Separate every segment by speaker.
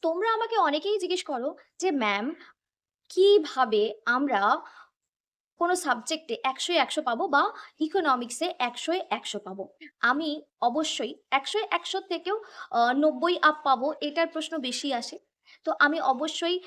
Speaker 1: তোমরা আমাকে অনেকেই জিজ্ঞেস করো যে ম্যাম, কিভাবে আমরা কোনো সাবজেক্টে ১০০ ১০০ পাবো বা ইকোনমিক্সে ১০০ ১০০ পাবো। আমি অবশ্যই ১০০ ১০০ থেকেও ৯০ আপ পাবো, এটার প্রশ্ন বেশি আসে। তো আমি অবশ্যই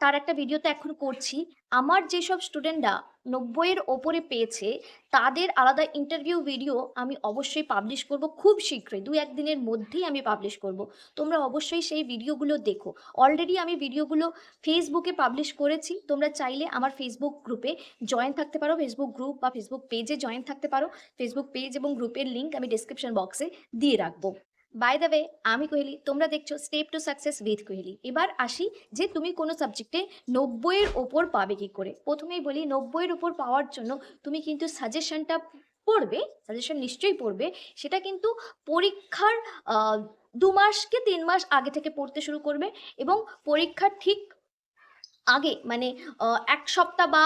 Speaker 1: তার একটা ভিডিও তো এখন করছি। আমার যেসব স্টুডেন্টরা ৯০ এর ওপরে পেয়েছে তাদের আলাদা ইন্টারভিউ ভিডিও আমি অবশ্যই পাবলিশ করব খুব শীঘ্রই। ২-১ দিনের মধ্যেই আমি পাবলিশ করব। তোমরা অবশ্যই সেই ভিডিওগুলো দেখো। অলরেডি আমি ভিডিওগুলো ফেসবুকে পাবলিশ করেছি। তোমরা চাইলে আমার ফেসবুক গ্রুপে জয়েন থাকতে পারো, ফেসবুক গ্রুপ বা ফেসবুক পেজে জয়েন থাকতে পারো। ফেসবুক পেজ এবং গ্রুপের লিঙ্ক আমি ডেসক্রিপশন বক্সে দিয়ে রাখবো। বাই দ্য ওয়ে, আমি কোহেলি, তোমরা দেখছো step to success with Kohli. এবার আসি যে তুমি কোনো সাবজেক্টে ৯০ এর ওপর পাবে কি করে। প্রথমেই বলি, ৯০ এর ওপর পাওয়ার জন্য তুমি কিন্তু সাজেশনটা পড়বে, সাজেশন নিশ্চয়ই পড়বে। সেটা কিন্তু পরীক্ষার ২ মাস কি ৩ মাস আগে থেকে পড়তে শুরু করবে এবং পরীক্ষার ঠিক আগে মানে ১ সপ্তাহ বা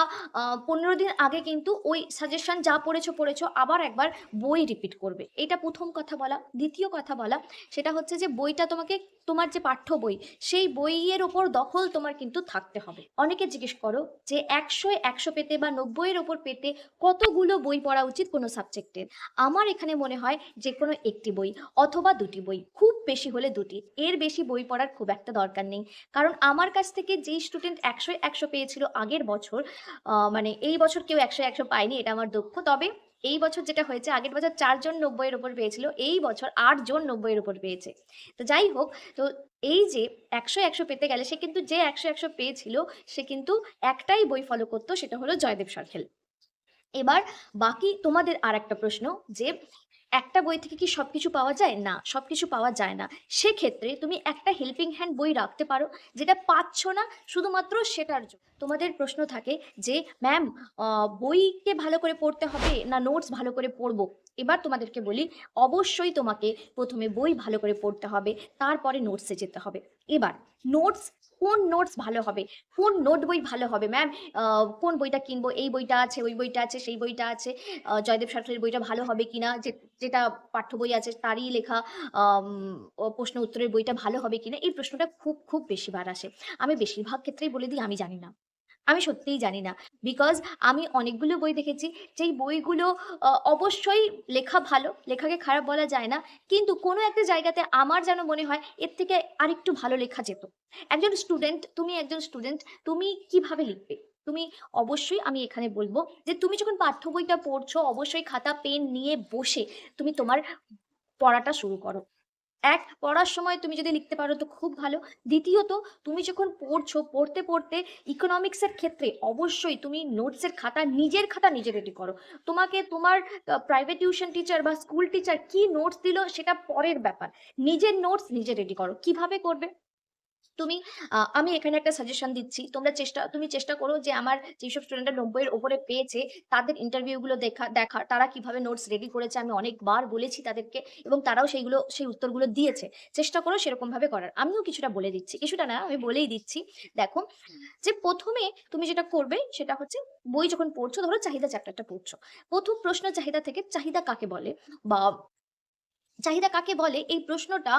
Speaker 1: ১৫ দিন আগে কিন্তু ওই সাজেশন যা পড়েছো আবার একবার বই রিপিট করবে। এটা ১ম কথা বলা। দ্বিতীয় কথা বলা, সেটা হচ্ছে যে বইটা তোমাকে, তোমার যে পাঠ্য বই, সেই বইয়ের ওপর দখল তোমার কিন্তু থাকতে হবে। অনেকে জিজ্ঞেস করো যে ১০০ এ ১০০ পেতে বা ৯০ এর ওপর পেতে কতগুলো বই পড়া উচিত কোনো সাবজেক্টের? আমার এখানে মনে হয় যেকোনো একটি বই অথবা ২ টি বই, খুব বেশি হলে ২ টি। এর বেশি বই পড়ার খুব একটা দরকার নেই। কারণ আমার কাছ থেকে যেই স্টুডেন্ট ১০০ ১০০ পেয়েছিল আগের বছর, মানে এই বছর কেউ ১০০ ১০০ পায়নি, এটা আমার দুঃখ। তবে এই বছর যেটা হয়েছে, আগের বছর ৪ জন ৯০ এর উপর পেয়েছিল, এই বছর ৮ জন ৯০ এর উপর পেয়েছে। তো যাই হোক, তো এই যে ১০০ ১০০ পেতে গেলে সে কিন্তু, যে ১০০ ১০০ পেয়েছিল সে কিন্তু একটাই বই ফলো করতো, সেটা হলো জয়দেব সরখেল। এবার বাকি তোমাদের আরেকটা প্রশ্ন যে একটা বই থেকে কি সবকিছু পাওয়া যায়? না, সবকিছু পাওয়া যায় না। সেক্ষেত্রে তুমি একটা হেল্পিং হ্যান্ড বই রাখতে পারো, যেটা পাচ্ছ না শুধুমাত্র সেটার জন্য। তোমাদের প্রশ্ন থাকে যে ম্যাম, বইকে ভালো করে পড়তে হবে না নোটস ভালো করে পড়বো? এবার তোমাদেরকে বলি, অবশ্যই তোমাকে প্রথমে বই ভালো করে পড়তে হবে, তারপরে নোটসে যেতে হবে। এবার নোটস, কোন নোটস ভালো হবে, কোন নোট বই ভালো হবে ম্যাম? কোন বইটা কিনবো? এই বইটা আছে, ওই বইটা আছে, সেই বইটা আছে। জয়দেব সরকারের বইটা ভালো হবে কিনা, যেটা পাঠ্য বই আছে তারই লেখা আম প্রশ্ন উত্তরের বইটা ভালো হবে কিনা, এই প্রশ্নটা খুব, খুব বেশিবার আসে। আমি বেশিরভাগ ক্ষেত্রেই বলে দিই, আমি জানি না। আমি সত্যিই জানি না। বিকজ আমি অনেকগুলো বই দেখেছি, যেই বইগুলো অবশ্যই লেখা ভালো, লেখাকে খারাপ বলা যায় না। কিন্তু কোনো একটা জায়গাতে আমার যেন মনে হয় এর থেকে আরেকটু ভালো লেখা যেত। একজন স্টুডেন্ট, তুমি একজন স্টুডেন্ট, তুমি কিভাবে লিখবে? তুমি অবশ্যই, আমি এখানে বলব যে তুমি যখন পাঠ্য বইটা পড়ছো, অবশ্যই খাতা পেন নিয়ে বসে তুমি তোমার পড়াটা শুরু করো। এক, পড়ার সময় তুমি যদি লিখতে পারো তো খুব ভালো। দ্বিতীয়ত, তুমি যখন পড়ছো, পড়তে পড়তে ইকোনমিক্সের ক্ষেত্রে অবশ্যই তুমি নোটসের খাতা, নিজের খাতা নিজে রেডি করো। তোমাকে তোমার প্রাইভেট টিউশন টিচার বা স্কুল টিচার কি নোটস দিল সেটা পরের ব্যাপার। নিজের নোটস নিজে রেডি করো। কিভাবে করবে? তুমি আমি এখানে একটা সাজেশন দিচ্ছি। তুমি চেষ্টা করো যে আমার যেসব স্টুডেন্টরা ৯০ এর উপরে পেয়েছে তাদের ইন্টারভিউ গুলো দেখা, তারা কিভাবে নোটস রেডি করেছে। আমি অনেকবার বলেছি তাদেরকে এবং তারাও সেই উত্তরগুলো দিয়েছে। চেষ্টা করো সেরকম ভাবে করার। আমিও কিছুটা বলে দিচ্ছি, কিছুটা না, আমি বলেই দিচ্ছি। দেখো, যে ১ম এ তুমি যেটা করবে সেটা হচ্ছে, বই যখন পড়ছো, ধরো চাহিদা চ্যাপ্টারটা পড়ছো। ১ম প্রশ্ন চাহিদা থেকে, চাহিদা কাকে বলে বা চাহিদা কাকে বলে, এই প্রশ্নটা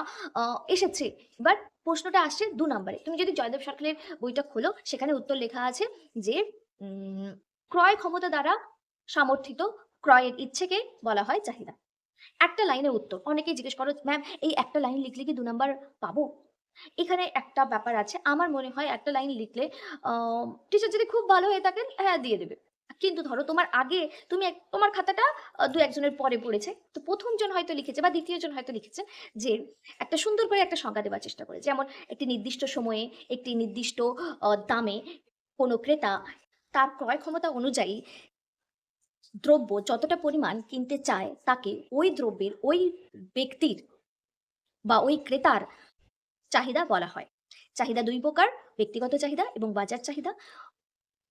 Speaker 1: এসেছে। এবার প্রশ্নটা আসছে ২ নাম্বারে। তুমি যদি জয়দেব সরকারের বইটা খোলো, সেখানে উত্তর লেখা আছে যে ক্রয় ক্ষমতা দ্বারা সমর্থিত ক্রয়ের ইচ্ছেকে বলা হয় চাহিদা। একটা লাইনের উত্তর। অনেকেই জিজ্ঞেস করো, ম্যাম এই একটা লাইন লিখলে কি ২ নাম্বার পাবো? এখানে একটা ব্যাপার আছে। আমার মনে হয় একটা লাইন লিখলে আ টিচার যদি খুব ভালো হয়ে থাকেন, হ্যাঁ, দিয়ে দেবে। কিন্তু ধরো তোমার আগে, তোমার খাতাটা ২-১ জনের পরে পড়েছে। তো ১ম জন হয়তো লিখেছে বা ২য় জন হয়তো লিখেছে যে একটা সুন্দর করে একটা সংজ্ঞা দেওয়ার চেষ্টা করে। যেমন একটি নির্দিষ্ট সময়ে, একটি নির্দিষ্ট দামে কোনো ক্রেতা তার ক্রয় ক্ষমতা অনুযায়ী দ্রব্য যতটা পরিমাণ কিনতে চায়, তাকে ওই দ্রব্যের, ওই ব্যক্তির বা ওই ক্রেতার চাহিদা বলা হয়। চাহিদা ২ প্রকার: ব্যক্তিগত চাহিদা এবং বাজার চাহিদা।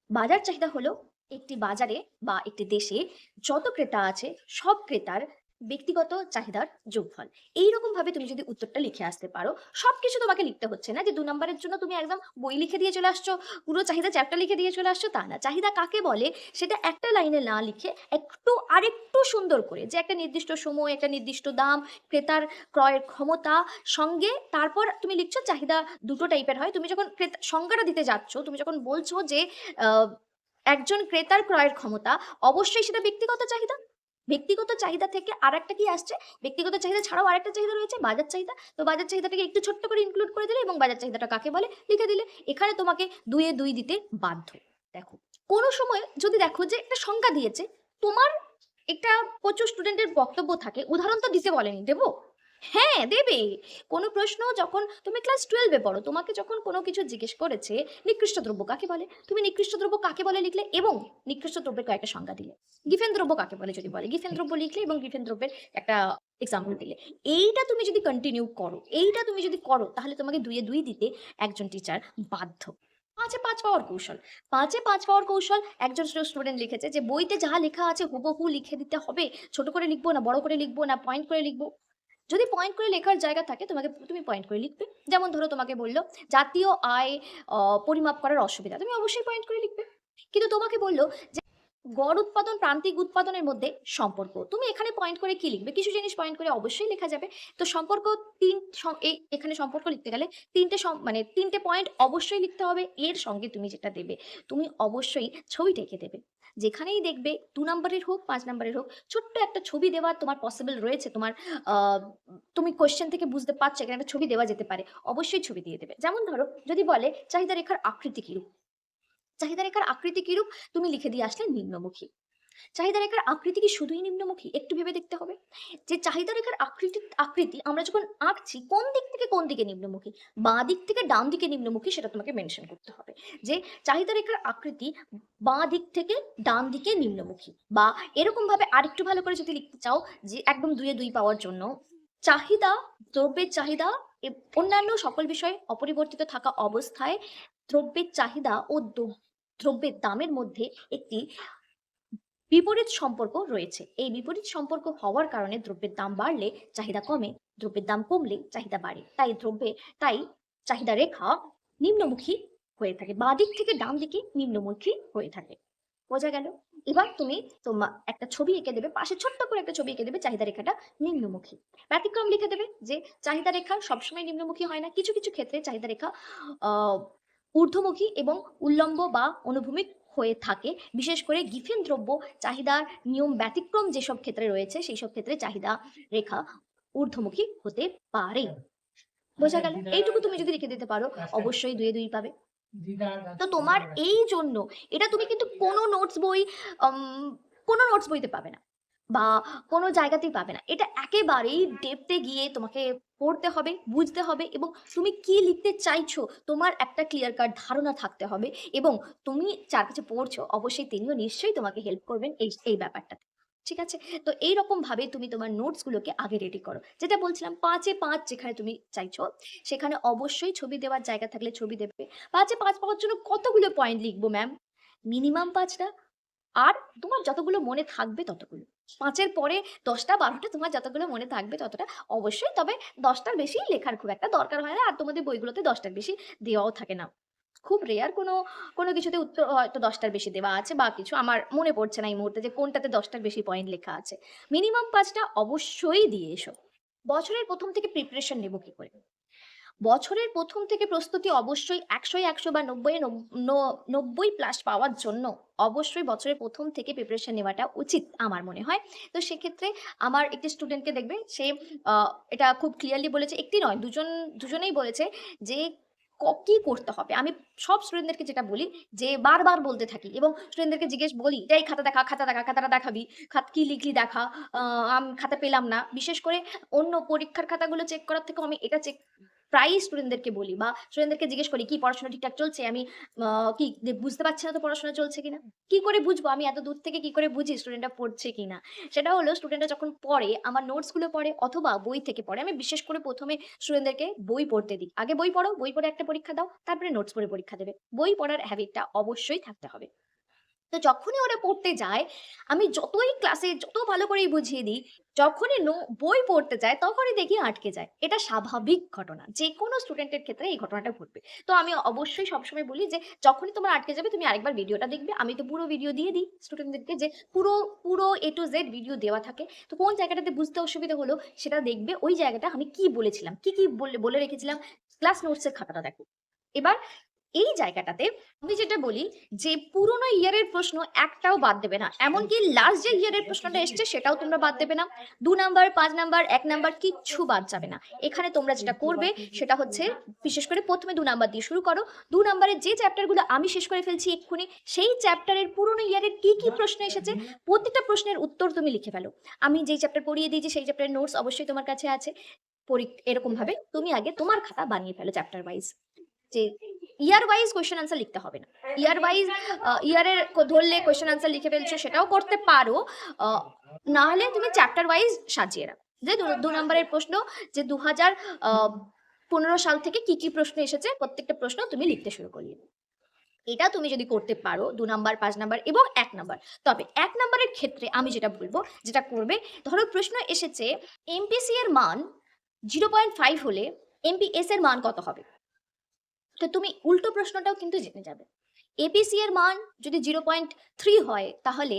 Speaker 1: বাজার চাহিদা হলো একটি বাজারে বা একটি দেশে যত ক্রেতা আছে, সব ক্রেতার ব্যক্তিগত চাহিদার যোগফল। এইরকম ভাবে তুমি যদি উত্তরটা লিখে আসতে পারো, সবকিছু তোমাকে লিখতে হচ্ছে না যে ২ নম্বরের জন্য তুমি একদম বই লিখে দিয়ে চলে আসছো, পুরো চাহিদা চ্যাপ্টার লিখে দিয়ে চলে আসছো, তা না। চাহিদা কাকে বলে সেটা একটা লাইনে না লিখে আরেকটু সুন্দর করে, যে একটা নির্দিষ্ট সময়, একটা নির্দিষ্ট দাম, ক্রেতার ক্রয়ের ক্ষমতা, সঙ্গে তারপর তুমি লিখছো চাহিদা দুটো টাইপের হয়। তুমি যখন সংজ্ঞাটা দিতে যাচ্ছ, তুমি যখন বলছো যে আ একজন ক্রেতার ক্রয়ের ক্ষমতা, অবশ্যই সেটা ব্যক্তিগত চাহিদা। ব্যক্তিগত চাহিদা থেকে আরেকটা কি আসছে? ব্যক্তিগত চাহিদা ছাড়াও আরেকটা চাহিদা রয়েছে, বাজার চাহিদা। তো বাজার চাহিদাটাকে একটু ছোট্ট করে ইনক্লুড করে দিলে এবং বাজার চাহিদাটা কাকে বলে লিখে দিলে। এখানে তোমাকে ২ এ ২ দিতে বাধ্য। দেখো, কোনো সময় যদি দেখো যে একটা সংজ্ঞা দিয়েছে, তোমার একটা প্রচুর স্টুডেন্টের বক্তব্য থাকে, উদাহরণ তো দিতে বলেনি, দেবো? হ্যাঁ, দেবে। কোনো প্রশ্ন যখন তুমি ক্লাস 12 এ পড়ো, তোমাকে যখন কোনো কিছু জিজ্ঞেস করেছে, নিকৃষ্ট দ্রব্য কাকে বলে? তুমি নিকৃষ্ট দ্রব্য কাকে বলে লিখলে এবং নিকৃষ্ট দ্রব্যের কয়েকটা সংজ্ঞা দিলে। গিফেন দ্রব্য কাকে বলে যদি বলে, গিফেন দ্রব্য লিখলে এবং গিফেন দ্রব্যের একটা এক্সাম্পল দিলে। এইটা তুমি যদি কন্টিনিউ করো, এইটা তুমি যদি করো, তাহলে তোমাকে ২ এ ২ দিতে একজন টিচার বাধ্য। ৫ এ ৫ পাওয়ার কৌশল। ৫ এ ৫ পাওয়ার কৌশল, একজন স্টুডেন্ট লিখেছে যে বইতে যাহা লেখা আছে হুবহু লিখে দিতে হবে। ছোট করে লিখবো না বড় করে লিখবো না পয়েন্ট করে লিখবো? যদি পয়েন্ট করে লেখার জায়গা থাকে, তুমি পয়েন্ট করে লিখবে। যেমন ধরো তোমাকে বলল জাতীয় আয় পরিমাপ করার অসুবিধা, তুমি অবশ্যই পয়েন্ট করে লিখবে। কিন্তু তোমাকে বলল যে গড় উৎপাদন প্রান্তিক উৎপাদনের মধ্যে সম্পর্ক, তুমি এখানে পয়েন্ট করে কি লিখবে? কিছু জিনিস পয়েন্ট করে অবশ্যই লেখা যাবে। তো সম্পর্ক এখানে সম্পর্ক লিখতে গেলে মানে ৩টে পয়েন্ট অবশ্যই লিখতে হবে। এর সঙ্গে তুমি যেটা দেবে, তুমি অবশ্যই ছবিটা এঁকে দেবে। যেখানেই দেখবে ২ নম্বরের হোক ৫ নম্বরের হোক, ছোট্ট একটা ছবি দেওয়ার তোমার পসিবল রয়েছে, তোমার তুমি কোয়েশ্চেন থেকে বুঝতে পারছো এখানে একটা ছবি দেওয়া যেতে পারে, অবশ্যই ছবি দিয়ে দেবে। যেমন ধরো যদি বলে চাহিদা রেখার আকৃতি কিরূপ, চাহিদা রেখার আকৃতি কিরূপ তুমি লিখে দিয়ে আসলে নিম্নমুখী। চাহিদা রেখার আকৃতি কি শুধুই নিম্নমুখী? একটু ভেবে দেখতে হবে যে চাহিদা রেখার আকৃতি আমরা যখন আঁকছি কোন দিক থেকে কোন দিকে নিম্নমুখী, বাঁ দিক থেকে ডান দিকে নিম্নমুখী, সেটা তোমাকে মেনশন করতে হবে যে চাহিদা রেখার আকৃতি বাঁ দিক থেকে ডান দিকে নিম্নমুখী। বা এরকম ভাবে আরেকটু ভালো করে যদি লিখতে চাও, যে একদম ২ এ ২ পাওয়ার জন্য, চাহিদা, দ্রব্যের চাহিদা অন্যান্য সকল বিষয়ে অপরিবর্তিত থাকা অবস্থায় দ্রব্যের চাহিদা ও দ্রব্যের দামের মধ্যে একটি বিপরীত সম্পর্ক রয়েছে। এই বিপরীত সম্পর্ক হওয়ার কারণে দ্রব্যের দাম বাড়লে চাহিদা কমে, দ্রব্যের দাম কমলে চাহিদা বাড়ে। তাই চাহিদা রেখা নিম্নমুখী হয়ে থাকে, বাঁ দিক থেকে ডান দিকে নিম্নমুখী হয়ে থাকে। বোঝা গেল? এবার তুমি একটা ছবি এঁকে দেবে, পাশে ছোট্ট করে একটা ছবি এঁকে দেবে, চাহিদা রেখাটা নিম্নমুখী। ব্যতিক্রম লিখে দেবে যে চাহিদা রেখা সবসময় নিম্নমুখী হয় না, কিছু কিছু ক্ষেত্রে চাহিদা রেখা আহ ঊর্ধ্বমুখী এবং উল্লম্ব বা অনুভূমিক হয়ে থাকে। বিশেষ করে গিফেন দ্রব্য চাহিদার নিয়ম ব্যতিক্রম যেসব ক্ষেত্রে রয়েছে, সেই সব ক্ষেত্রে চাহিদা রেখা ঊর্ধ্বমুখী হতে পারে। বোঝা গেল? এইটুকু তুমি যদি লিখে দিতে পারো, অবশ্যই ২ এ ২ পাবে। তো তোমার এই জন্য এটা তুমি কিন্তু কোনো নোটস বইতে পাবে না বা কোনো জায়গাতেই পাবে না। এটা একেবারেই ডেপথে গিয়ে তোমাকে পড়তে হবে, বুঝতে হবে এবং তুমি কি লিখতে চাইছো তোমার একটা ক্লিয়ার কাট ধারণা থাকতে হবে এবং তুমি যার কাছে পড়ছো অবশ্যই তিনিও নিশ্চয়ই তোমাকে হেল্প করবেন এই ব্যাপারটাতে। ঠিক আছে? তো এইরকম ভাবে তুমি তোমার নোটসগুলোকে আগে রেডি করো। যেটা বলছিলাম ৫ এ ৫ যেখানে তুমি চাইছো, সেখানে অবশ্যই ছবি দেওয়ার জায়গা থাকলে ছবি দেবে। ৫ এ ৫ পাওয়ার জন্য কতগুলো পয়েন্ট লিখবো ম্যাম? মিনিমাম ৫ টা। আর তোমার যতগুলো মনে থাকবে ততগুলো। ৫ এর পরে ১০ টা ১২ টা তোমার যতগুলো মনে থাকবে ততটা অবশ্যই, তবে ১০ টার বেশি লেখার খুব একটা দরকার হয় না। আর তোমাদের বইগুলোতে ১০ টার বেশি দেওয়াও থাকে না। খুব রেয়ার কোনো কিছুতে উত্তর হয়তো ১০ টার বেশি দেওয়া আছে বা কিছু, আমার মনে পড়ছে না এই মুহূর্তে যে কোনটাতে ১০ টার বেশি পয়েন্ট লেখা আছে। মিনিমাম ৫ টা অবশ্যই দিয়ে এসো। বছরের ১ম থেকে প্রিপারেশন নেব কি করে? বছরের ১ম থেকে প্রস্তুতি অবশ্যই ১০০ এ ১০০ বা ৯০ এ ৯০ প্লাস পাওয়ার জন্য অবশ্যই বছরের ১ম থেকে প্রিপারেশন নেওয়াটা উচিত আমার মনে হয়। তো সেক্ষেত্রে আমার একটি স্টুডেন্টকে দেখবে, সে আ এটা খুব ক্লিয়ারলি বলেছে, একটি নয় দুজনেই বলেছে যে কি করতে হবে। আমি সব স্টুডেন্টদেরকে যেটা বলি যে বারবার বলতে থাকি এবং স্টুডেন্টদেরকে বলি, "এই খাতা দেখা, খাতা দেখা, খাতাটা দেখাবি। কি লিখলি দেখা। আ খাতা পেলাম না।" বিশেষ করে অন্য পরীক্ষার খাতাগুলো চেক করার থেকেও আমি এটা প্রায়ই স্টুডেন্টদেরকে বলি বা স্টুডেন্টদেরকে জিজ্ঞেস করি, "কি পড়াশোনা ঠিকঠাক চলছে? আমি আ কি বুঝতে পারছি না তো পড়াশোনা চলছে কিনা?" কি করে বুঝবো? আমি এত দূর থেকে কি করে বুঝি স্টুডেন্টরা পড়ছে কিনা? সেটা হলো স্টুডেন্টরা যখন পড়ে, আমার নোটস গুলো পড়ে অথবা বই থেকে পড়ে। আমি বিশেষ করে ১ম এ স্টুডেন্টদেরকে বই পড়তে দিই। আগে বই পড়ো, বই পড়ে একটা পরীক্ষা দাও, তারপরে নোটস পড়ে পরীক্ষা দেবে। বই পড়ার হ্যাবিটটা অবশ্যই থাকতে হবে। তো যখনই ওরা পড়তে যায়, আমি যতই ক্লাসে যত ভালো করেই বুঝিয়ে দিই, যখনই বই পড়তে যায় তখনই দেখি আটকে যায়। এটা স্বাভাবিক ঘটনা। যেকোনো স্টুডেন্টের ক্ষেত্রে এই ঘটনাটা ঘটবে। তো আমি অবশ্যই সবসময় বলি যে, যখনই তোমার আটকে যাবে তুমি আরেকবার ভিডিওটা দেখবে। আমি তো পুরো ভিডিও দিয়ে দিই স্টুডেন্টদেরকে, যে পুরো, পুরো A to Z ভিডিও দেওয়া থাকে। তো কোন জায়গাটাতে বুঝতে অসুবিধা হলো সেটা দেখবে। ওই জায়গাটা আমি কি বলেছিলাম, কি বলে রেখেছিলাম, ক্লাস নোটসের খাতাটা দেখো। এবার এই জায়গাটাতে আমি যেটা বলি যে, পুরোনো ইয়ারের প্রশ্ন একটাও বাদ দেবে না। এমনকি লাস্ট যে ইয়ারের প্রশ্নটা এসছে সেটাও তোমরা বাদ দেবে না। ২ নাম্বার, ৫ নাম্বার, ১ নাম্বার কিচ্ছু বাদ যাবে না। এখানে তোমরা যেটা করবে সেটা হচ্ছে, বিশেষ করে ১ম এ ২ নাম্বার দিয়ে শুরু করো। ২ নাম্বারের যে চ্যাপ্টারগুলো আমি শেষ করে ফেলছি এক্ষুনি, সেই চ্যাপ্টারের পুরোনো ইয়ারের কি প্রশ্ন এসেছে প্রত্যেকটা প্রশ্নের উত্তর তুমি লিখে ফেলো। আমি যেই চ্যাপ্টার পড়িয়ে দিয়েছি সেই চ্যাপ্টারের নোটস অবশ্যই তোমার কাছে আছে। এরকম ভাবে তুমি আগে তোমার খাতা বানিয়ে ফেলো চ্যাপ্টার ওয়াইজ, যে ইয়ার ওয়াইজ কোয়েশ্চেন আনসার লিখতে হবে না। ইয়ার ওয়াইজ ইয়ারের ধরলে কোয়েশ্চেন আনসার লিখে ফেলছো সেটাও করতে পারো। না হলে তুমি চ্যাপ্টার ওয়াইজ সাজিয়ে রাখো, যে ২ নম্বরের প্রশ্ন, যে ২০১৫ সাল থেকে কি প্রশ্ন এসেছে প্রত্যেকটা প্রশ্ন তুমি লিখতে শুরু করলে। এটা তুমি যদি করতে পারো ২ নাম্বার, ৫ নাম্বার এবং ১ নাম্বার। তবে ১ নাম্বারের ক্ষেত্রে আমি যেটা বলবো, যেটা করবে, ধরো প্রশ্ন এসেছে এমপিসি এর মান 0.5 হলে এমপিএস এর মান কত হবে? তো তুমি উল্টো প্রশ্নটাও কিন্তু জেনে যাবে। এপিসি এর মান যদি 0.3 হয় তাহলে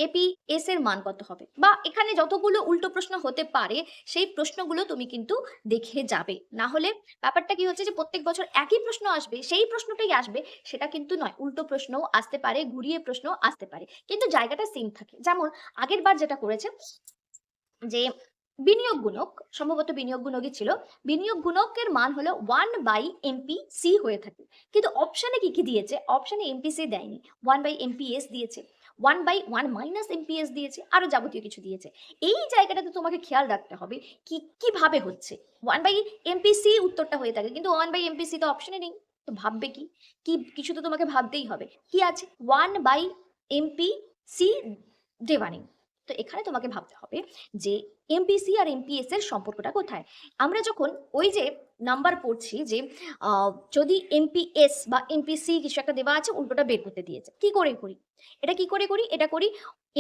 Speaker 1: এপিএস এর মান কত হবে? বা এখানে যতগুলো উল্টো প্রশ্ন হতে পারে সেই প্রশ্নগুলো তুমি কিন্তু দেখে যাবে। না হলে ব্যাপারটা কি হচ্ছে যে, প্রত্যেক বছর একই প্রশ্ন আসবে, সেই প্রশ্নটাই আসবে সেটা কিন্তু নয়। উল্টো প্রশ্নও আসতে পারে, ঘুরিয়ে প্রশ্নও আসতে পারে। কিন্তু জায়গাটা সেম থাকে। যেমন আগেরবার যেটা করেছে যে, বিনিয়োগ গুণক, সম্ভবত বিনিয়োগ গুণকই ছিল। বিনিয়োগ গুণকের মান হলো 1/MPC হয়ে থাকে। কিন্তু অপশনে কি দিয়েছে? অপশনে এমপিসি দেয়নি। 1/MPS দিয়েছে। 1/1 MPS দিয়েছে। আরো যাবতীয় কিছু দিয়েছে। এই জায়গাটাতে তোমাকে খেয়াল রাখতে হবে কিভাবে হচ্ছে। 1/MPC উত্তরটা হয়ে থাকে, কিন্তু 1/MPC তো অপশনে নেই। তো ভাববে কি? কিছু তো তোমাকে ভাবতেই হবে। কি আছে? 1/MPC দেওয়া নেই। তো এখানে তোমাকে ভাবতে হবে যে, এমপিসি আর এমপিএস এর সম্পর্কটা কোথায়? আমরা যখন ওই যে নাম্বার পড়ছি যে, যদি এমপিএস বা এমপিসি কিছু একটা দেওয়া আছে, উল্টোটা বের করতে দিয়েছে। কি করে করি? এটা কি করে করি? এটা করি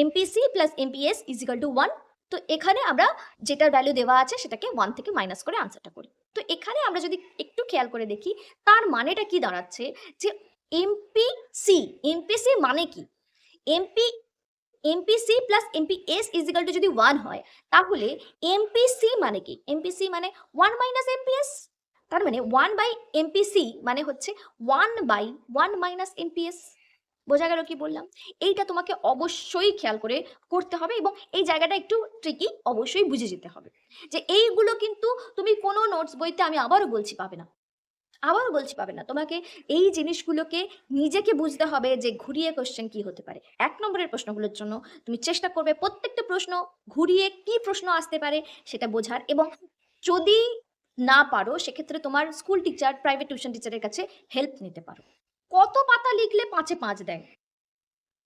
Speaker 1: MPC plus amps is equal to 1। তো এখানে আমরা যেটার ভ্যালু দেওয়া আছে সেটাকে 1 থেকে মাইনাস করে আনসারটা করি। তো এখানে আমরা যদি একটু খেয়াল করে দেখি তার মানেটা কি দাঁড়াচ্ছে, যে এমপিসি মানে কি? MP MPC plus amps is equal to যদি 1 হয়, তাহলে এমপিসি মানে কি? এমপিসি মানে 1 মাইনাস এমপিএস। তার মানে 1 বাই এমপিসি মানে হচ্ছে 1/1 মাইনাস এমপিএস। বোঝা গেল কি বললাম? এইটা তোমাকে অবশ্যই খেয়াল করে করতে হবে, এবং এই জায়গাটা একটু ট্রিকি, অবশ্যই বুঝে যেতে হবে যে এইগুলো কিন্তু তুমি কোনো নোটস বইতে, আমি আবারও বলছি, পাবে না। পাবে না। তোমাকে এই জিনিসগুলোকে নিজেকে বুঝতে হবে যে ঘুরিয়ে কোয়েশ্চেন কি হতে পারে। ১ নম্বরের প্রশ্নগুলোর জন্য তুমি চেষ্টা করবে প্রত্যেকটা প্রশ্ন ঘুরিয়ে কি প্রশ্ন আসতে পারে সেটা বোঝার, এবং যদি না পারো সেক্ষেত্রে তোমার স্কুল টিচার, প্রাইভেট টিউশন টিচারের কাছে হেল্প নিতে পারো। কত পাতা লিখলে ৫ এ ৫ দেয়?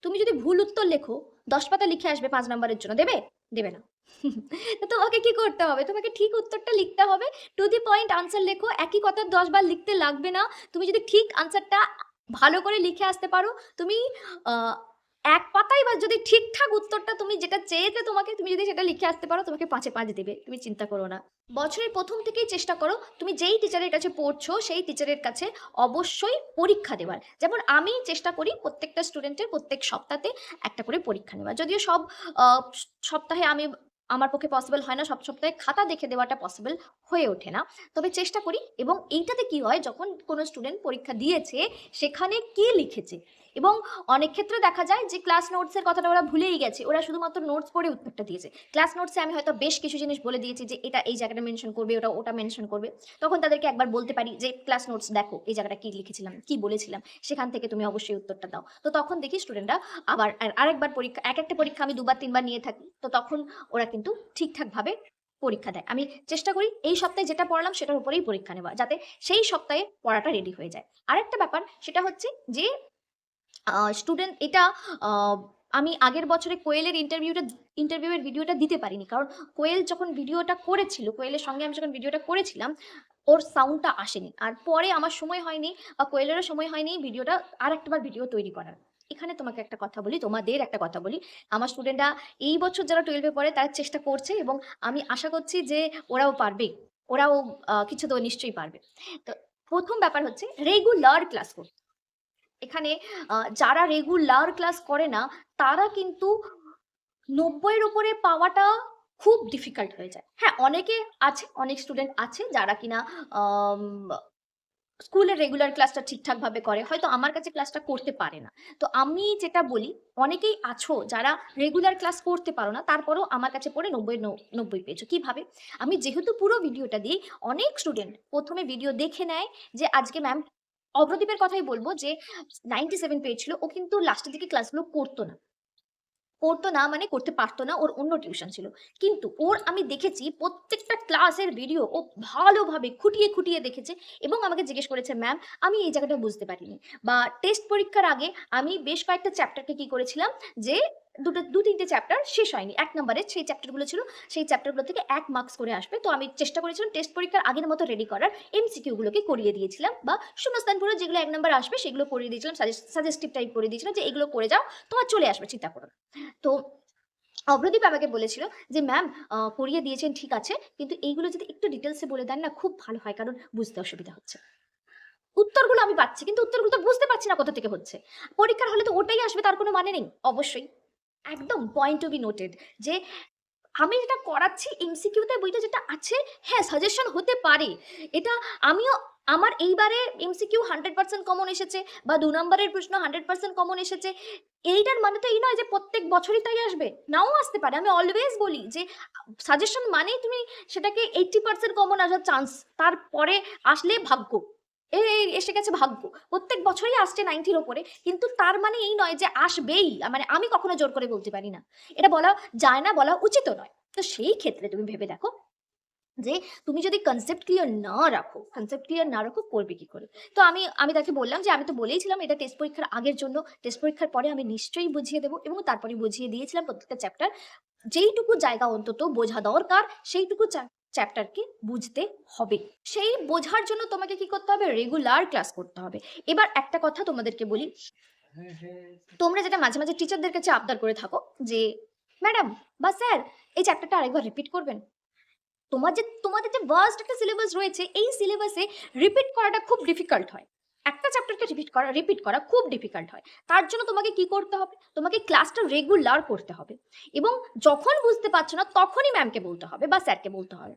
Speaker 1: তুমি যদি ভুল উত্তর লেখো, ১০ পাতা লিখে আসবে ৫ নাম্বারের জন্য, দেবে? দেবে না। তো তোমাকে কি করতে হবে? তোমাকে ঠিক উত্তরটা লিখতে হবে। টু দি পয়েন্ট আনসার লেখো। একই কথা ১০ বার লিখতে লাগবে না। তুমি যদি ঠিক আনসারটা ভালো করে লিখে আসতে পারো, তুমি আ ১ পাতায় বা যদি ঠিকঠাক উত্তরটা তুমি যেটা চেয়েছে তোমাকে, তুমি যদি সেটা লিখে আসতে পারো, তোমাকে ৫ এ ৫ দেবে। তুমি চিন্তা করো না। বছরের ১ম থেকেই চেষ্টা করো তুমি যেই টিচারের কাছে পড়ছো সেই টিচারের কাছে অবশ্যই পরীক্ষা দেওয়ার। যেমন আমি চেষ্টা করি প্রত্যেকটা স্টুডেন্টের প্রত্যেক সপ্তাহে একটা করে পরীক্ষা নেওয়া। যদিও সব আ সপ্তাহে আমার পক্ষে পসিবল হয় না, সব সপ্তাহে খাতা দেখে দেওয়াটা পসিবল হয়ে ওঠে না। তবে চেষ্টা করি, এবং এইটাতে কি হয়, যখন কোনো স্টুডেন্ট পরীক্ষা দিয়েছে সেখানে কি লিখেছে, এবং অনেক ক্ষেত্রে দেখা যায় যে ক্লাস নোটসের কথাটা ওরা ভুলেই গেছে। ওরা শুধুমাত্র নোটস পড়ে উত্তরটা দিয়েছে। ক্লাস নোটসে আমি হয়তো বেশ কিছু জিনিস বলে দিয়েছি যে এটা এই জায়গাটা মেনশন করবে, ওটা মেনশন করবে। তখন তাদেরকে একবার বলতে পারি যে, ক্লাস নোটস দেখো এই জায়গাটা কি লিখেছিলাম, কি বলেছিলাম, সেখান থেকে তুমি অবশ্যই উত্তরটা দাও। তো তখন দেখি স্টুডেন্টরা আবার আরেকবার পরীক্ষা, একটা পরীক্ষা আমি ২ বার ৩ বার নিয়ে থাকি। তো তখন ওরা কিন্তু ঠিকঠাকভাবে পরীক্ষা দেয়। আমি চেষ্টা করি এই সপ্তাহে যেটা পড়ালাম সেটার উপরেই পরীক্ষা নেওয়া, যাতে সেই সপ্তাহে পড়াটা রেডি হয়ে যায়। আরেকটা ব্যাপার সেটা হচ্ছে যে, স্টুডেন্ট এটা, আ আমি আগের বছরে কোয়েলের ইন্টারভিউয়ের ভিডিওটা দিতে পারিনি। কারণ কোয়েল যখন ভিডিওটা করেছিল, কোয়েলের সঙ্গে আমি যখন ভিডিওটা করেছিলাম, ওর সাউন্ডটা আসেনি। আর পরে আমার সময় হয়নি, বা কোয়েলেরও সময় হয়নি ভিডিওটা আরেকটাবার ভিডিও তৈরি করার। এখানে তোমাকে একটা কথা বলি, তোমাদের একটা কথা বলি। আমার স্টুডেন্টরা এই বছর যারা 12 এ পড়ে তারা চেষ্টা করছে এবং আমি আশা করছি যে ওরাও পারবে। ওরাও কিছু তো নিশ্চয়ই পারবে। তো ১ম ব্যাপার হচ্ছে রেগুলার ক্লাস করতে। এখানে যারা রেগুলার ক্লাস করে না তারা কিন্তু ৯০ এর উপরে পাওয়াটা খুব ডিফিকাল্ট হয়ে যায়। হ্যাঁ, অনেকে আছে, অনেক স্টুডেন্ট আছে যারা কিনা আম স্কুলের রেগুলার ক্লাসটা ঠিকঠাকভাবে করে। হয়তো আমার কাছে ক্লাসটা করতে পারে না। তো আমি যেটা বলি, অনেকেই আছো যারা রেগুলার ক্লাস করতে পারো না, তারপরেও আমার কাছে পড়ে ৯০ পেয়েছো। কিভাবে? আমি যেহেতু পুরো ভিডিওটা দিই, অনেক স্টুডেন্ট ১ম এ ভিডিও দেখে নেয় যে আজকে ম্যাম অভ্রদীপের কথাই বলব যে 97 পেয়েছিল। ও কিন্তু লাস্টের দিকে ক্লাসগুলো করতো না। করতো না মানে করতে পারতো না, ওর অন্য টিউশন ছিল। কিন্তু ওর আমি দেখেছি প্রত্যেকটা ক্লাসের ভিডিও ও ভালোভাবে খুঁটিয়ে, খুঁটিয়ে দেখেছে এবং আমাকে জিজ্ঞেস করেছে, "ম্যাম আমি এই জায়গাটা বুঝতে পারিনি।" বা টেস্ট পরীক্ষার আগে আমি বেশ কয়েকটা চ্যাপ্টারকে কি করেছিলাম যে ২-৩টে চ্যাপ্টার শেষ হয়নি। ১ নাম্বারের সেই চ্যাপ্টারগুলো ছিল, সেই চ্যাপ্টারগুলো থেকে ১ মার্কস করে আসবে। তো আমি চেষ্টা করেছিলাম টেস্ট পরীক্ষার আগের মতো রেডি করার। এমসিকিউ গুলোকে করিয়ে দিয়েছিলাম বা শূন্যস্থান পূরণ যেগুলো ১ নাম্বার আসবে সেগুলো করিয়ে দিয়েছিলাম। সাজেস্টিভ টাইপ করে দিয়েছিলাম যে, "এগুলো করে যাও, তোমার চলে আসবে, চিন্তা করো না।" তো অভ্রদীপ আমাকে বলেছিল যে, "ম্যাম করিয়ে দিয়েছেন ঠিক আছে। কিন্তু এইগুলো যদি একটু ডিটেইলস এ বলে দেন না খুব ভালো হয়। কারণ বুঝতে অসুবিধা হচ্ছে।" উত্তরগুলো আমি পাচ্ছি কিন্তু উত্তরগুলো তো বুঝতে পারছি না কোথা থেকে হচ্ছে। পরীক্ষার হলে তো ওটাই আসবে তার কোনো মানে নেই। অবশ্যই। একদম পয়েন্ট টু বি নোটেড যে আমি যেটা করাচ্ছি এমসিকিউতে বইতে যেটা আছে, হ্যাঁ, সাজেশন হতে পারে। এটা আমিও আমার এইবারে এমসিকিউ 100% কমন এসেছে বা ২ নম্বরের প্রশ্ন 100% কমন এসেছে। এইটার মানে তো এই নয় যে প্রত্যেক বছরই তাই আসবে। নাও আসতে পারে। আমি অলওয়েজ বলি যে সাজেশন মানেই তুমি সেটাকে 80% কমন আসার চান্স। তারপরে আসলে ভাগ্য। এই এসে গেছে ভাগ্য। প্রত্যেক বছরই আসছে 90 র উপরে। কিন্তু তার মানে এই নয় যে আসবেই। মানে আমি কখনো জোর করে বলতে পারি না। এটা বলা যায় না, বলা উচিতও নয়। তো সেই ক্ষেত্রে তুমি ভেবে দেখো যে তুমি যদি কনসেপ্ট ক্লিয়ার না রাখো করবে কি করে? তো আমি তাকে বললাম যে আমি তো বলেইছিলাম এটা টেস্ট পরীক্ষার আগের জন্য। টেস্ট পরীক্ষার পরে আমি নিশ্চয়ই বুঝিয়ে দেব এবং তারপরে বুঝিয়ে দিয়েছিলাম প্রত্যেকটা চ্যাপ্টার। যেইটুকু জায়গা অন্তত বোঝা দরকার সেইটুকু চ্যাপ্টারকে বুঝতে হবে। সেই বোঝার জন্য তোমাকে কি করতে হবে? রেগুলার ক্লাস করতে হবে। এবার একটা কথা তোমাদেরকে বলি, তোমরা যেটা মাঝে, মাঝে টিচারদের কাছে আবদার করে থাকো যে, "ম্যাডাম বা স্যার এই চ্যাপ্টারটা আরেকবার রিপিট করবেন?" তোমাদের যে ভাস্ট একটা সিলেবাস রয়েছে, এই সিলেবাসে রিপিট করাটা খুব ডিফিকাল্ট হয়। একটা চ্যাপ্টারকে রিপিট করা খুব ডিফিকাল্ট হয়। তার জন্য তোমাকে কি করতে হবে? তোমাকে ক্লাসটা রেগুলার করতে হবে এবং যখন বুঝতে পারছো না তখনই ম্যামকে বলতে হবে বা স্যারকে বলতে হবে।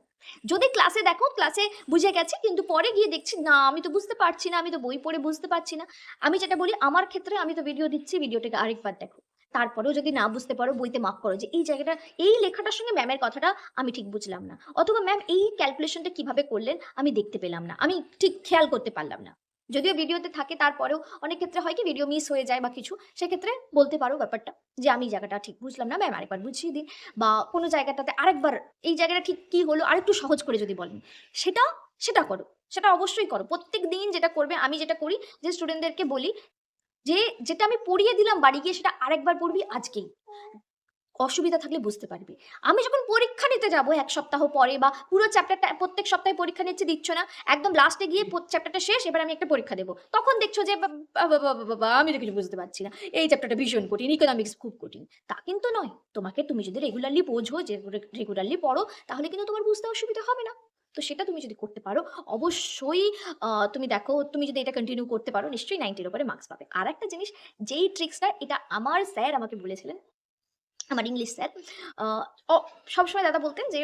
Speaker 1: যদি ক্লাসে দেখো ক্লাসে বুঝে গেছি কিন্তু পরে গিয়ে দেখছি না আমি তো বুঝতে পারছি না, আমি তো বই পড়ে বুঝতে পারছি না। আমি যেটা বলি আমার ক্ষেত্রে আমি তো ভিডিও দিচ্ছি, ভিডিওটাকে আরেকবার দেখো। তারপরেও যদি না বুঝতে পারো বইতে মার্ক করো যে এই জায়গাটা এই লেখাটার সঙ্গে ম্যামের কথাটা আমি ঠিক বুঝলাম না। অথবা ম্যাম এই ক্যালকুলেশনটা কিভাবে করলেন আমি দেখতে পেলাম না। আমি ঠিক খেয়াল করতে পারলাম না। যদিও ভিডিওতে থাকে তারপরেও অনেক ক্ষেত্রে হয় কি ভিডিও মিস হয়ে যায় বা কিছু। সেক্ষেত্রে বলতে পারো ব্যাপারটা যে আমি এই জায়গাটা ঠিক বুঝলাম না ম্যাম আরেকবার বুঝিয়ে দিন। বা কোনো জায়গাটাতে আরেকবার এই জায়গাটা ঠিক কি হলো আরেকটু সহজ করে যদি বলেন। সেটা সেটা করো। সেটা অবশ্যই করো। প্রত্যেকদিন যেটা করবে আমি যেটা করি যে স্টুডেন্টদেরকে বলি যে যেটা আমি পড়িয়ে দিলাম বাড়ি গিয়ে সেটা আরেকবার পড়বি আজকেই। অসুবিধা থাকলে বুঝতে পারবি। আমি যখন পরীক্ষা নিতে যাব ১ সপ্তাহ পরে বা পুরো চ্যাপ্টারটা প্রত্যেক সপ্তাহে পরীক্ষা নিচ্ছে দিচ্ছ না। একদম লাস্টে গিয়ে চ্যাপ্টারটা শেষ এবার আমি একটা পরীক্ষা দেব। তখন দেখছো যে বাবা আমি তো কিছু বুঝতে পারছি না। এই চ্যাপ্টারটা ভীষণ কঠিন, ইকোনমিক্স খুব কঠিন। তা কিন্তু নয়। তুমি যদি রেগুলারলি বোঝো যে রেগুলারলি পড়ো তাহলে কিন্তু তোমার বুঝতে অসুবিধা হবে না। তো সেটা তুমি যদি করতে পারো অবশ্যই তুমি দেখো তুমি যদি এটা কন্টিনিউ করতে পারো নিশ্চয়ই 90 এর উপরে মার্কস পাবে। আরেকটা জিনিস যেই ট্রিক্সটা এটা আমার স্যার আমাকে বলেছিলেন আমার ইংলিশ স্যার আ অ সবসময় দাদা বলতেন যে,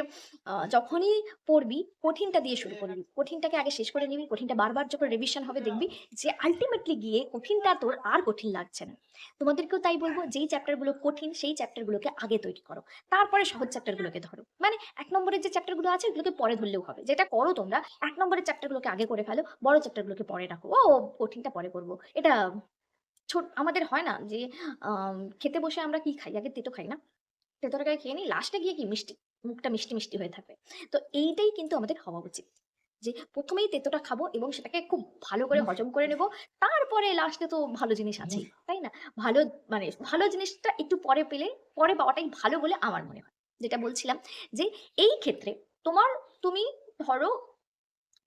Speaker 1: "যখনই পড়বি কঠিনটা দিয়ে শুরু করবি। কঠিনটাকে আগে শেষ করে নিবি। কঠিনটা বারবার যখন রিভিশন হবে দেখবি যে আল্টিমেটলি গিয়ে কঠিনটা তোর আর কঠিন লাগছে না।" তোমাদেরকেও তাই বলব যেই চ্যাপ্টার গুলো কঠিন সেই চ্যাপ্টার গুলোকে আগে তৈরি করো। তারপরে সহজ চ্যাপ্টার গুলোকে ধরো। মানে ১ নম্বরের যে চ্যাপ্টার গুলো আছে ওগুলোকে পরে ধরলেও হবে। যেটা করো তোমরা ১ নম্বরের চ্যাপ্টার গুলোকে আগে করে ফেলো। বড় চ্যাপ্টার গুলোকে পরে রাখো। কঠিনটা পরে করব। এটা আমাদের হয় না যে খেতে বসে আমরা কি খাই? আগে তেতো খাই না? তেতো তরকারি খেয়ে নিই, লাস্টে গিয়ে কি মিষ্টি। মুখটা মিষ্টি, মিষ্টি হয়ে থাকবে। তো এইটাই কিন্তু আমাদের হওয়া উচিত। যে ১ম এই তেতোটা খাবো এবং সেটাকে খুব ভালো করে হজম করে নেব। তারপরে লাস্টে তো ভালো জিনিস আছেই। তাই না? ভালো মানে ভালো জিনিসটা একটু পরে পেলে, পরে পাওয়াটাই ভালো বলে আমার মনে হয়। যেটা বলছিলাম যে এই ক্ষেত্রে তুমি ধরো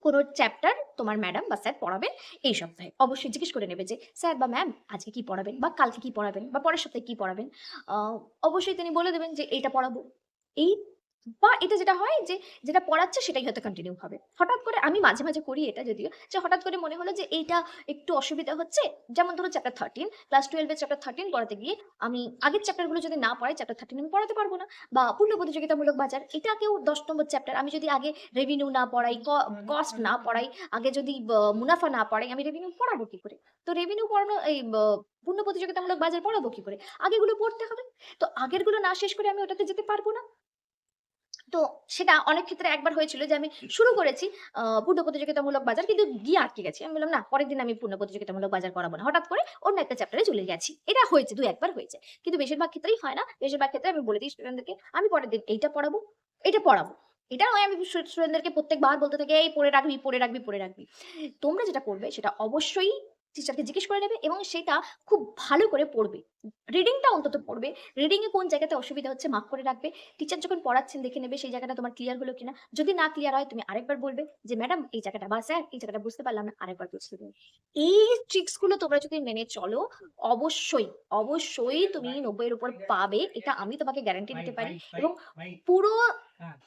Speaker 1: কোনো চ্যাপ্টার তোমার ম্যাডাম বা স্যার পড়াবেন এই সপ্তাহে। অবশ্যই জিজ্ঞেস করে নেবে যে, "স্যার বা ম্যাম আজকে কি পড়াবেন? বা কালকে কি পড়াবেন? বা পরের সপ্তাহে কি পড়াবেন?" আ অবশ্যই তিনি বলে দেবেন যে, "এইটা পড়াবো।" এই বা এটা যেটা হয় যে, যেটা পড়াচ্ছে সেটাই হয়তো কন্টিনিউ হবে। হঠাৎ করে আমি মাঝে, মাঝে করি এটা যদিও, যে হঠাৎ করে মনে হলো যে এইটা একটু অসুবিধা হচ্ছে। যেমন ধরুন চ্যাপ্টার 13 ক্লাস 12 এর চ্যাপ্টার 13 পড়াতে গিয়ে আমি আগের চ্যাপ্টার গুলো যদি না পড়াই চ্যাপ্টার 13 আমি পড়াতে পারব না। বা পূর্ণ প্রতিযোগিতামূলক বাজার এটাকেও ১০ নম্বর চ্যাপ্টার। আমি যদি আগে রেভিনিউ না পড়াই, কস্ট না পড়াই, আগে যদি মুনাফা না পড়াই, আমি রেভিনিউ পড়াবো কি করে? তো রেভিনিউ পড়ানো এই পূর্ণ প্রতিযোগিতামূলক বাজার পড়াবো কি করে? আগেরগুলো পড়তে হবে। তো আগেরগুলো না শেষ করে আমি ওটাতে যেতে পারব না। তো সেটা অনেক ক্ষেত্রে একবার হয়েছিল যে আমি শুরু করেছি পূর্ণ প্রতিযোগিতামূলক বাজার কিন্তু গিয়ে আটকে গেছি। আমি বললাম, "না, পরের দিন আমি পূর্ণ প্রতিযোগিতামূলক বাজার করাবো না।" হঠাৎ করে অন্য একটা চ্যাপ্টারে চলে গেছি। এটা হয়েছে ২-১ বার হয়েছে। কিন্তু বেশিরভাগ ক্ষেত্রেই হয় না। বেশিরভাগ ক্ষেত্রে আমি বলে দিই স্টুডেন্টদেরকে, "আমি পরের দিন এইটা পড়াবো, এইটা পড়াবো।" এটা নয় আমি স্টুডেন্টদেরকে প্রত্যেকবার বলতে থাকি, "এই পড়ে রাখবি, পড়ে রাখবি, পড়ে রাখবি।" তোমরা যেটা করবে সেটা অবশ্যই টিচারকে জিজ্ঞেস করে নেবে এবং সেটা খুব ভালো করে পড়বে। রিডিংটা অন্তত পড়বে। রিডিং এ কোন জায়গাতে অসুবিধা হচ্ছে মার্ক করে রাখবে। টিচার যখন পড়াচ্ছেন দেখে নেবে সেই জায়গাটা তোমার ক্লিয়ার হলো কিনা। যদি না ক্লিয়ার হয় তুমি আরেকবার বলবে যে, "ম্যাডাম এই জায়গাটা বা স্যার এই জায়গাটা বুঝতে পারলাম না, আরেকবার বুঝিয়ে দিন।" এই ট্রিকস গুলো তোমরা যদি মেনে চলো অবশ্যই, অবশ্যই তুমি ৯০ এর উপর পাবে। এটা আমি তোমাকে গ্যারান্টি দিতে পারি এবং পুরো,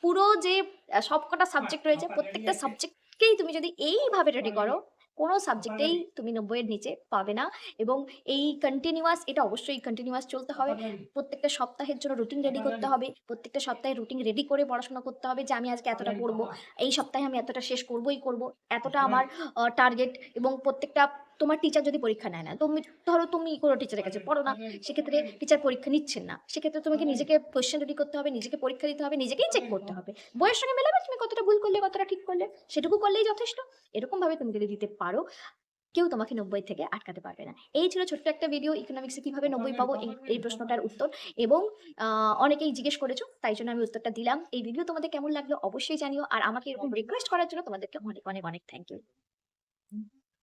Speaker 1: পুরো যে সবকটা সাবজেক্ট রয়েছে প্রত্যেকটা সাবজেক্টকেই তুমি যদি এইভাবে রেডি করো, কোন সাবজেক্টেই তুমি ৯০ এর নিচে পাবে না এবং এই কন্টিনিউয়াস এটা অবশ্যই কন্টিনিউয়াস চলতে হবে। প্রত্যেকটা সপ্তাহের জন্য রুটিন রেডি করতে হবে। প্রত্যেকটা সপ্তাহে রুটিন রেডি করে পড়াশোনা করতে হবে যে আমি আজকে এতটা পড়ব। এই সপ্তাহে আমি এতটা শেষ করবই করব। এতটা আমার টার্গেট এবং প্রত্যেকটা তোমার টিচার যদি পরীক্ষা নেয় না, তুমি ধরো তুমি কোন টিচারের কাছে পড়ো না। সেক্ষেত্রে টিচার পরীক্ষা নিচ্ছেন না। সেক্ষেত্রে তোমাকে নিজেকে কোয়েশ্চেন রেডি করতে হবে, নিজেকে পরীক্ষা দিতে হবে, নিজেকেই চেক করতে হবে। বইয়ের সঙ্গে মেলাবে তুমি কতটা ভুল করলে, কতটা ঠিক করলে। সেটুকু করলেই যথেষ্ট। এরকমভাবে তুমি যদি দিতে পারো, কেউ তোমাকে ৯০ থেকে আটকাতে পারবে না। এই ছিল ছোট্ট একটা ভিডিও ইকোনমিক্সে কিভাবে ৯০ পাবো এই প্রশ্নটার উত্তর এবং আ অনেকেই জিজ্ঞেস করেছো। তাই জন্য আমি উত্তরটা দিলাম। এই ভিডিও তোমাদের কেমন লাগলো অবশ্যই জানিও। আর আমাকে এরকম রিকোয়েস্ট করার জন্য তোমাদেরকে অনেক, অনেক, অনেক থ্যাংক ইউ।